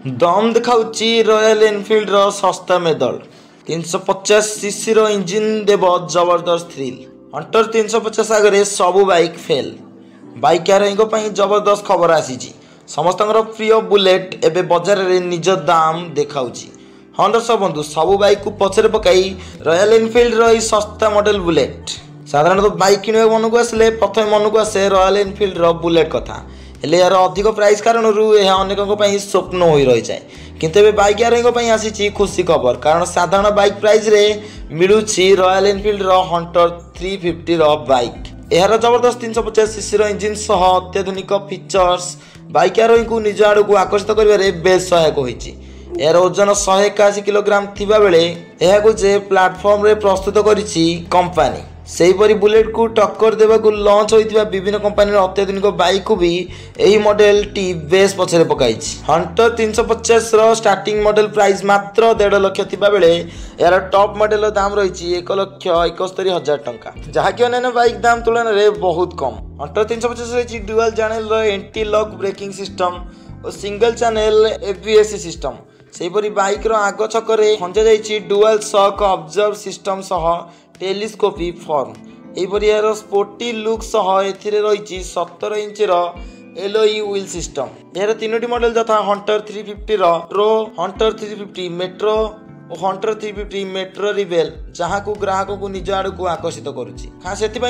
दम देखाऊची royal Enfield रो सस्ता medal 350 रो engine देव जबरदस्त थ्रिल। हंटर 350 आगे सबू बाइक फेल। बाइक आरोही जबरदस्त खबर आसी समस्त प्रिय बुलेट एवं बजार में निज दाम देखाऊची। हाँ दर्शक बंधु सबू बाइक को पछरे पकाई रॉयल एनफिल्ड रो सस्ता मॉडल बुलेट। साधारणतः बाइक किणवा मन को आसिले प्रथम मन को आसे रॉयल एनफिल्ड रो बुलेट कथा हेले यार अधिक प्राइस कारण अनेक स्वप्न हो रही जाए। किंतु बाइक आरोही आसी खुशी खबर कारण साधारण बाइक प्राइस रे मिलूँ रॉयल एनफिल्ड रो हंटर 350 रो बाइक। यार जबरदस्त 350 रो इंजिन सह अत्याधुनिक फीचर्स बाइक आरोही को निज आड़ को आकर्षित कर बेस सहायक होती। यार ओजन 181 किलोग्राम थिबा बेले यह जे प्लाटफॉर्म रे प्रस्तुत करिछि कंपनी। सेहीपरि बुलेट को टक्कर देवाकू लॉन्च होइतिबा विभिन्न कंपनी अत्याधुनिक बाइक को भी यही मॉडल टी बेस पछरे पकाइछि। हंटर 350 रो स्टार्टिंग मॉडल प्राइस मात्र 1.5 लाख थिबा बेले यार टॉप मॉडल दाम रही 1,71,000 टंका, जहाँकि अन्य बाइक दाम तुलन में बहुत कम। हंटर 350 रही dual channel anti lock braking system और सिंगल चैनल एबीएस सिस्टम। सेहीपरि बाइक रो आग छकरे खंजा जाइछि डुअल शॉक ऑब्जर्व सिस्टम सह टेलीस्कोपी फॉर्म। यहपरि यार स्पोर्टी लुक सह एथिरे रही 17 इंच एलओई व्हील सिस्टम। यार तीनोटी मॉडल यथा हंटर 350 रो हंटर 350 मेट्रो और हंटर 350 मेट्रो रिबेल जहाँ को ग्राहक को निज आड़ को आकर्षित करुच्ची। हाँ से तो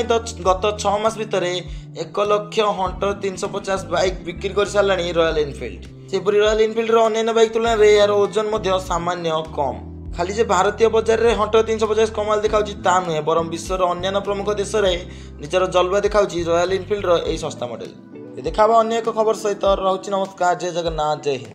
गत 6 मास भितर 1 लाख हंटर 350 बाइक बिक्री कर सारे रॉयल एनफिल्ड। सेपरी रॉयल एनफिल्ड अन्य बाइक तुलन में यार ओजन सामान्य कम। खाली जे भारतीय बजार में हंटर 350 कमाल देखाऊँच ता नुहे बरं विश्वर अन्य प्रमुख देश में निजर जलवा देखाऊँच रॉयल एनफिल्ड यही सस्ता मॉडल। देखा अन्य एक खबर सहित रोचे। नमस्कार, जय जगन्नाथ, जय हिंद।